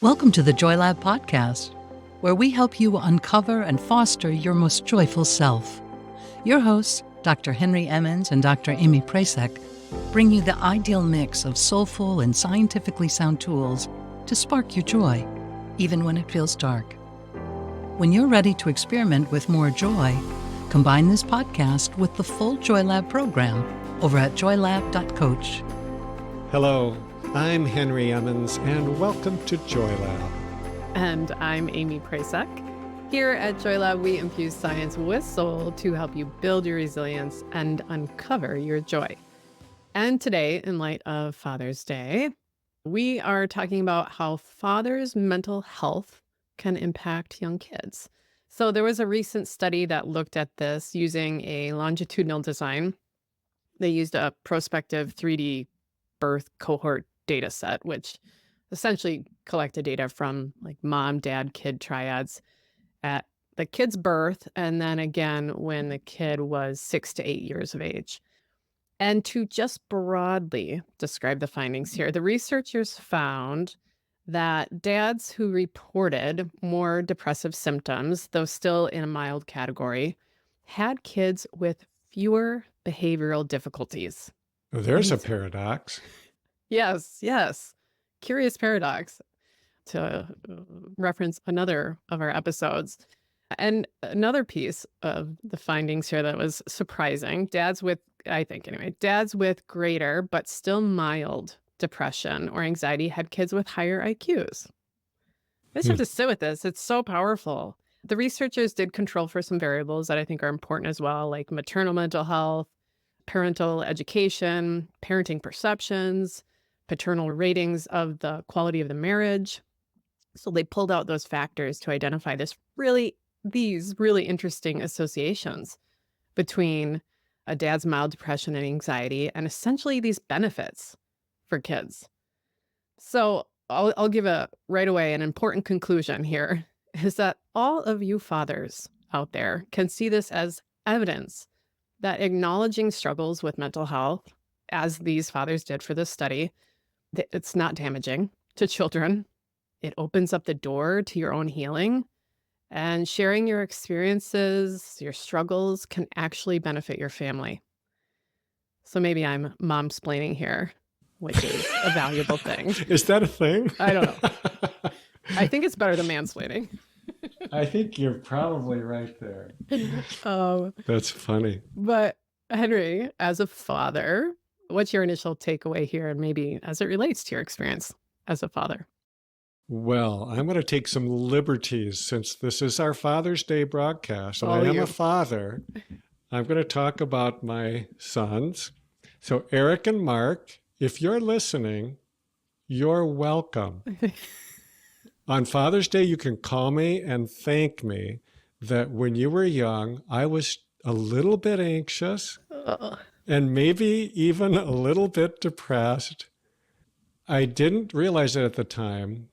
Welcome to the Joy Lab podcast, where we help you uncover and foster your most joyful self. Your hosts, Dr. Henry Emmons and Dr. Amy Prasek, bring you the ideal mix of soulful and scientifically sound tools to spark your joy, even when it feels dark. When you're ready to experiment with more joy, combine this podcast with the full Joy Lab program over at joylab.coach. Hello, I'm Henry Emmons, and welcome to Joy Lab. And I'm Amy Prasek. Here at Joy Lab, we infuse science with soul to help you build your resilience and uncover your joy. And today, in light of Father's Day, we are talking about how fathers' mental health can impact young kids. So there was a recent study that looked at this using a longitudinal design. They used a prospective 3D birth cohort data set, which essentially collected data from like mom, dad, kid triads at the kid's birth, and then again when the kid was 6 to 8 years of age. And to just broadly describe the findings here, the researchers found that dads who reported more depressive symptoms, though still in a mild category, had kids with fewer behavioral difficulties. Oh, there's a paradox. Yes. Curious paradox, to reference another of our episodes. And another piece of the findings here that was surprising, dads with greater but still mild depression or anxiety had kids with higher IQs. I just have to sit with this. It's so powerful. The researchers did control for some variables that I think are important as well, like maternal mental health, parental education, parenting perceptions, paternal ratings of the quality of the marriage. So they pulled out those factors to identify these really interesting associations between a dad's mild depression and anxiety and essentially these benefits for kids. So I'll give right away an important conclusion here is that all of you fathers out there can see this as evidence that acknowledging struggles with mental health, as these fathers did for this study, it's not damaging to children. It opens up the door to your own healing, and sharing your experiences, your struggles can actually benefit your family. So maybe I'm mom-splaining here, which is a valuable thing. Is that a thing? I don't know. I think it's better than mansplaining. I think you're probably right there. That's funny. But Henry, as a father, what's your initial takeaway here, and maybe as it relates to your experience as a father? Well, I'm going to take some liberties since this is our Father's Day broadcast, and I am a father. I'm going to talk about my sons. So Eric and Mark, if you're listening, you're welcome. On Father's Day, you can call me and thank me that when you were young, I was a little bit anxious and maybe even a little bit depressed. I didn't realize it at the time,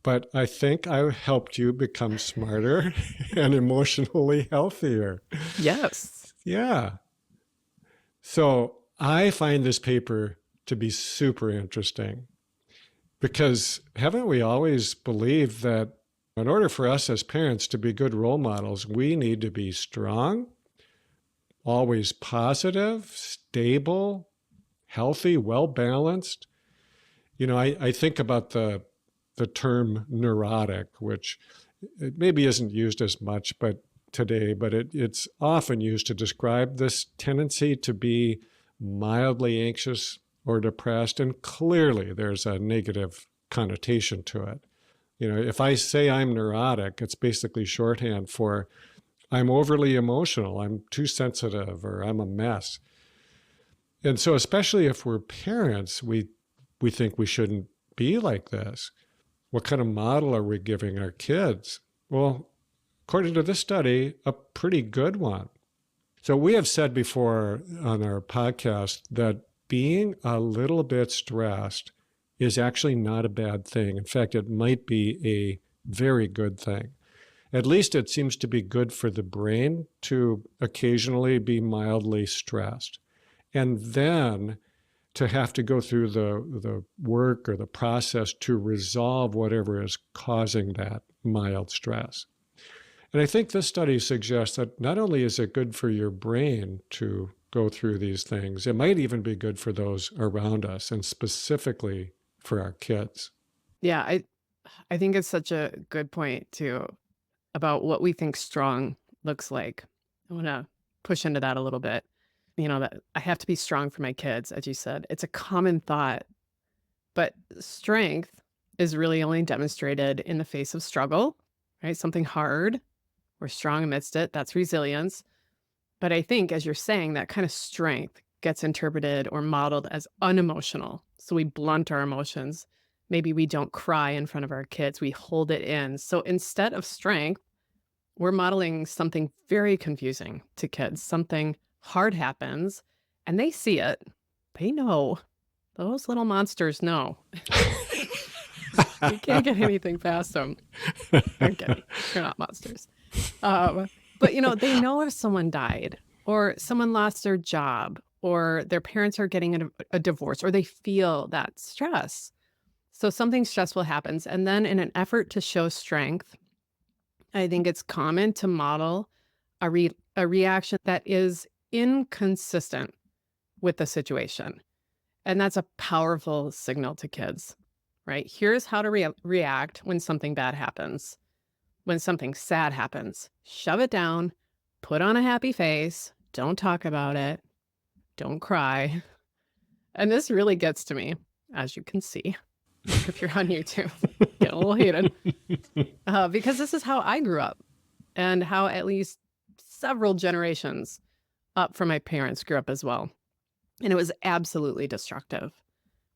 but I think I helped you become smarter and emotionally healthier. Yes. Yeah. So I find this paper to be super interesting. Because haven't we always believed that in order for us as parents to be good role models, we need to be strong, always positive, stable, healthy, well-balanced? You know, I think about the term neurotic, which it maybe isn't used as much today, but it's often used to describe this tendency to be mildly anxious or depressed, and clearly there's a negative connotation to it. You know, if I say I'm neurotic, it's basically shorthand for I'm overly emotional, I'm too sensitive, or I'm a mess. And so especially if we're parents, we think we shouldn't be like this. What kind of model are we giving our kids? Well, according to this study, a pretty good one. So we have said before on our podcast that being a little bit stressed is actually not a bad thing. In fact, it might be a very good thing. At least it seems to be good for the brain to occasionally be mildly stressed. And then to have to go through the work or the process to resolve whatever is causing that mild stress. And I think this study suggests that not only is it good for your brain to go through these things, it might even be good for those around us, and specifically for our kids. Yeah, I think it's such a good point too about what we think strong looks like. I want to push into that a little bit. That I have to be strong for my kids, as you said. It's a common thought, but strength is really only demonstrated in the face of struggle, right? Something hard. We're strong amidst it. That's resilience. But I think, as you're saying, that kind of strength gets interpreted or modeled as unemotional. So we blunt our emotions. Maybe we don't cry in front of our kids. We hold it in. So instead of strength, we're modeling something very confusing to kids. Something hard happens and they see it. They know. Those little monsters know. You can't get anything past them. I'm kidding. They're not monsters. But, they know if someone died or someone lost their job or their parents are getting a divorce or they feel that stress. So something stressful happens. And then in an effort to show strength, I think it's common to model a reaction that is inconsistent with the situation. And that's a powerful signal to kids, right? Here's how to react when something bad happens. When something sad happens, shove it down, put on a happy face, don't talk about it, don't cry. And this really gets to me, as you can see, if you're on YouTube, get a little heated, because this is how I grew up and how at least several generations up from my parents grew up as well. And it was absolutely destructive.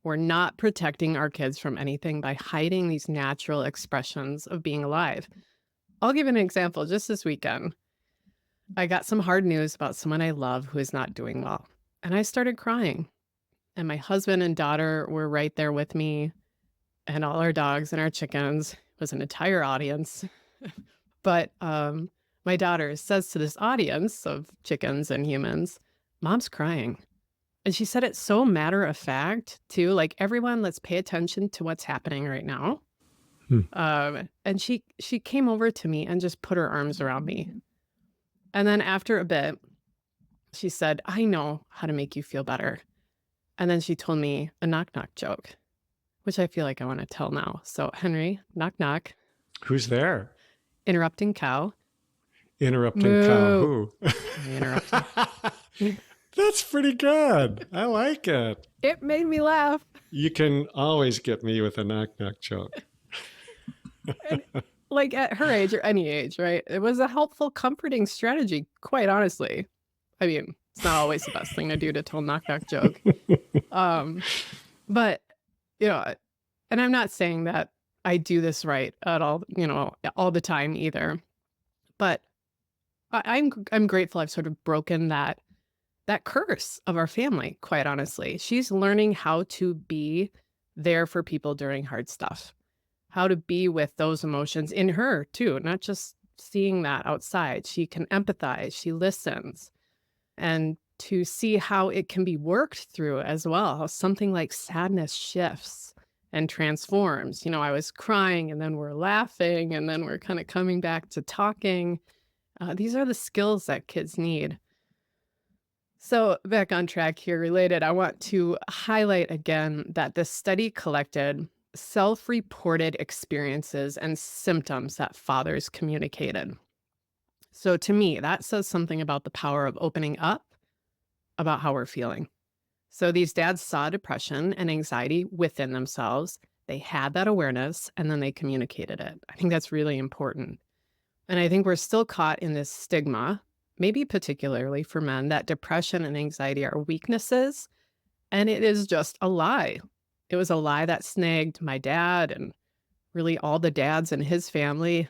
We're not protecting our kids from anything by hiding these natural expressions of being alive. I'll give an example. Just this weekend, I got some hard news about someone I love who is not doing well. And I started crying. And my husband and daughter were right there with me. And all our dogs and our chickens. It was an entire audience. But my daughter says to this audience of chickens and humans, "Mom's crying." And she said it so matter of fact, too. Like, everyone, let's pay attention to what's happening right now. And she came over to me and just put her arms around me. And then after a bit, she said, "I know how to make you feel better." And then she told me a knock-knock joke, which I feel like I want to tell now. So, Henry, knock, knock. Who's there? Interrupting cow. Interrupting Moo. cow who? I interrupted. That's pretty good. I like it. It made me laugh. You can always get me with a knock-knock joke. And, like, at her age or any age, right? It was a helpful, comforting strategy, quite honestly. I mean, it's not always the best thing to do to tell a knock-knock joke. But, and I'm not saying that I do this right at all, all the time either. But I'm grateful I've sort of broken that curse of our family, quite honestly. She's learning how to be there for people during hard stuff, how to be with those emotions in her too, not just seeing that outside. She can empathize, she listens, and to see how it can be worked through as well, how something like sadness shifts and transforms. I was crying and then we're laughing and then we're kind of coming back to talking. These are the skills that kids need. So back on track here, related, I want to highlight again that this study collected self-reported experiences and symptoms that fathers communicated. So to me, that says something about the power of opening up about how we're feeling. So these dads saw depression and anxiety within themselves. They had that awareness and then they communicated it. I think that's really important. And I think we're still caught in this stigma, maybe particularly for men, that depression and anxiety are weaknesses. And it is just a lie. It was a lie that snagged my dad and really all the dads in his family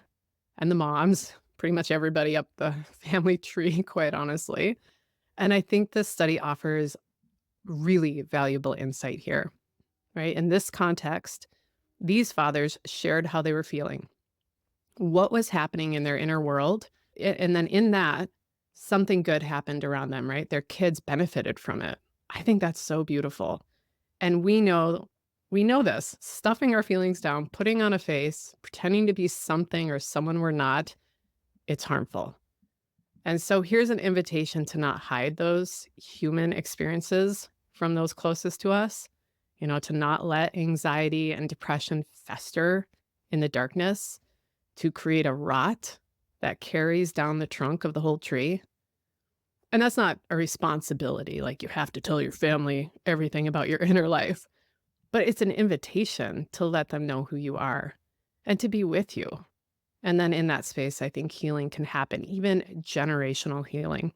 and the moms, pretty much everybody up the family tree, quite honestly. And I think this study offers really valuable insight here, right? In this context, these fathers shared how they were feeling, what was happening in their inner world. And then in that, something good happened around them, right? Their kids benefited from it. I think that's so beautiful. And we know this, stuffing our feelings down, putting on a face, pretending to be something or someone we're not, it's harmful. And so here's an invitation to not hide those human experiences from those closest to us, to not let anxiety and depression fester in the darkness, to create a rot that carries down the trunk of the whole tree. And that's not a responsibility, like you have to tell your family everything about your inner life. But it's an invitation to let them know who you are and to be with you. And then in that space, I think healing can happen, even generational healing.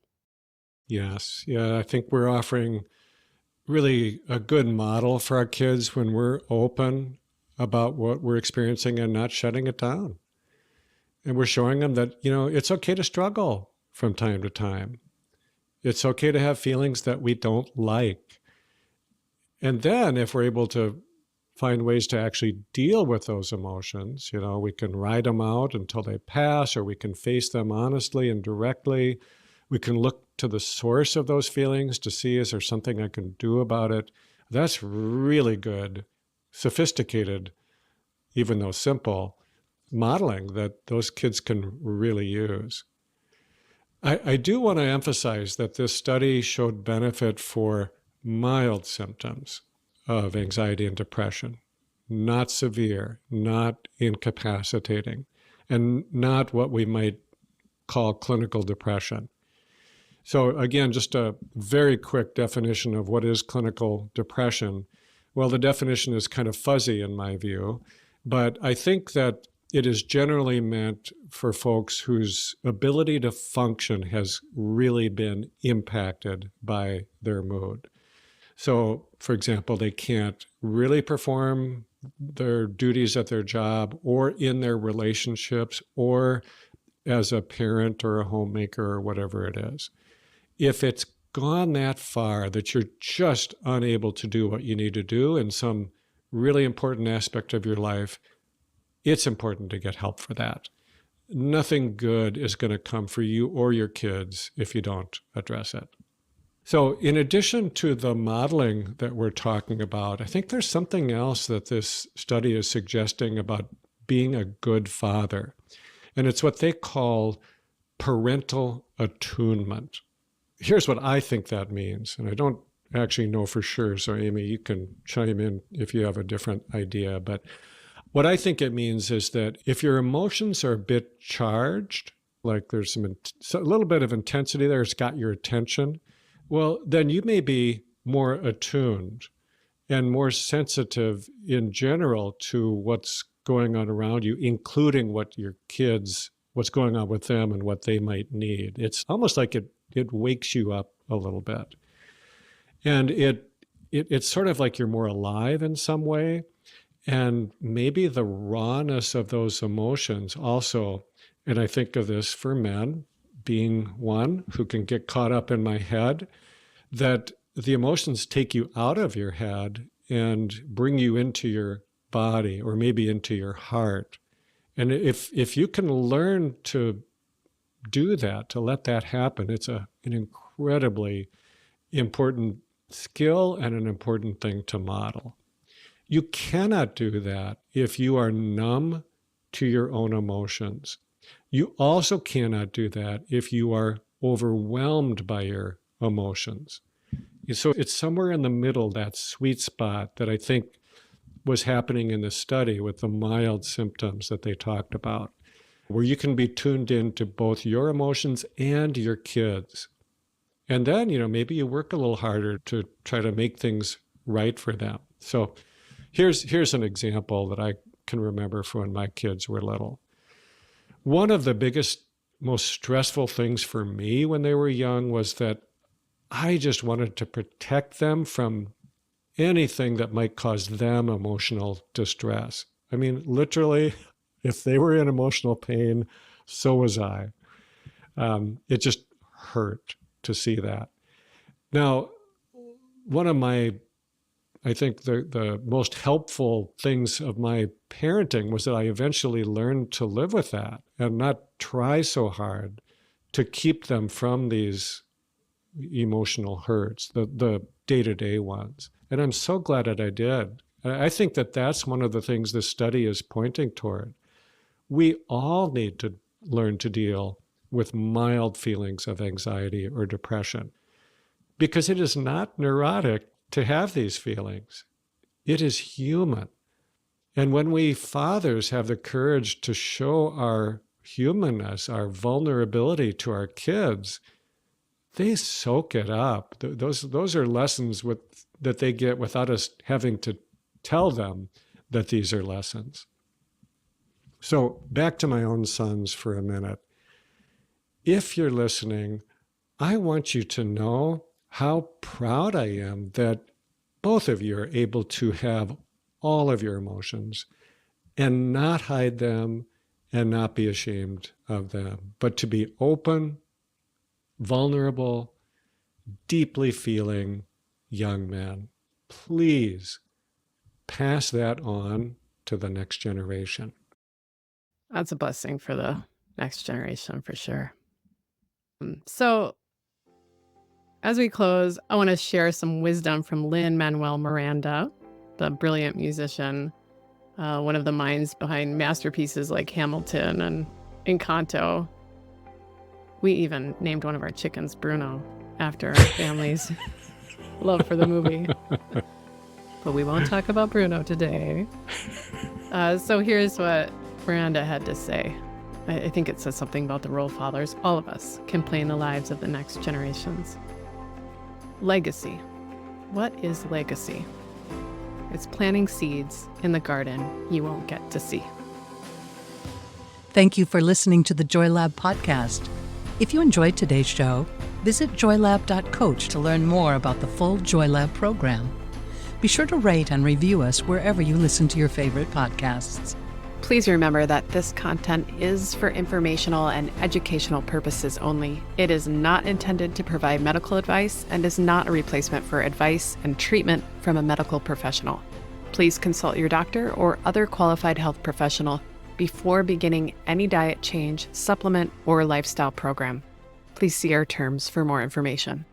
Yes. Yeah. I think we're offering really a good model for our kids when we're open about what we're experiencing and not shutting it down. And we're showing them that, it's okay to struggle from time to time. It's okay to have feelings that we don't like. And then if we're able to find ways to actually deal with those emotions, we can ride them out until they pass, or we can face them honestly and directly. We can look to the source of those feelings to see, is there something I can do about it? That's really good, sophisticated, even though simple, modeling that those kids can really use. I do want to emphasize that this study showed benefit for mild symptoms of anxiety and depression, not severe, not incapacitating, and not what we might call clinical depression. So again, just a very quick definition of what is clinical depression. Well, the definition is kind of fuzzy in my view, but I think that it is generally meant for folks whose ability to function has really been impacted by their mood. So, for example, they can't really perform their duties at their job or in their relationships or as a parent or a homemaker or whatever it is. If it's gone that far that you're just unable to do what you need to do in some really important aspect of your life, it's important to get help for that. Nothing good is going to come for you or your kids if you don't address it. So in addition to the modeling that we're talking about, I think there's something else that this study is suggesting about being a good father. And it's what they call parental attunement. Here's what I think that means, and I don't actually know for sure, so Amy, you can chime in if you have a different idea. But what I think it means is that if your emotions are a bit charged, like there's a little bit of intensity there, it's got your attention, well, then you may be more attuned and more sensitive in general to what's going on around you, including what's going on with them and what they might need. It's almost like it wakes you up a little bit. And it's sort of like you're more alive in some way. And maybe the rawness of those emotions also, and I think of this for men, being one who can get caught up in my head, that the emotions take you out of your head and bring you into your body or maybe into your heart. And if you can learn to do that, to let that happen, it's an incredibly important skill and an important thing to model. You cannot do that if you are numb to your own emotions. You also cannot do that if you are overwhelmed by your emotions. So it's somewhere in the middle, that sweet spot that I think was happening in the study with the mild symptoms that they talked about, where you can be tuned into both your emotions and your kids. And then, maybe you work a little harder to try to make things right for them. So here's an example that I can remember from when my kids were little. One of the biggest, most stressful things for me when they were young was that I just wanted to protect them from anything that might cause them emotional distress. I mean, literally, if they were in emotional pain, so was I. It just hurt to see that. Now, one of I think the most helpful things of my parenting was that I eventually learned to live with that and not try so hard to keep them from these emotional hurts. The day-to-day ones. And I'm so glad that I did. I think that that's one of the things this study is pointing toward. We all need to learn to deal with mild feelings of anxiety or depression, because it is not neurotic to have these feelings. It is human. And when we fathers have the courage to show our humanness, our vulnerability to our kids, they soak it up. Those are lessons that they get without us having to tell them that these are lessons. So back to my own sons for a minute. If you're listening, I want you to know how proud I am that both of you are able to have all of your emotions and not hide them and not be ashamed of them, but to be open, vulnerable, deeply feeling young men. Please pass that on to the next generation. That's a blessing for the next generation, for sure. So as we close, I want to share some wisdom from Lin-Manuel Miranda, the brilliant musician, one of the minds behind masterpieces like Hamilton and Encanto. We even named one of our chickens Bruno after our family's love for the movie. But we won't talk about Bruno today. So here's what Miranda had to say. I think it says something about the role fathers all of us can play in the lives of the next generations. Legacy. What is legacy? It's planting seeds in the garden you won't get to see. Thank you for listening to the Joy Lab podcast. If you enjoyed today's show, visit joylab.coach to learn more about the full Joy Lab program. Be sure to rate and review us wherever you listen to your favorite podcasts. Please remember that this content is for informational and educational purposes only. It is not intended to provide medical advice and is not a replacement for advice and treatment from a medical professional. Please consult your doctor or other qualified health professional before beginning any diet change, supplement, or lifestyle program. Please see our terms for more information.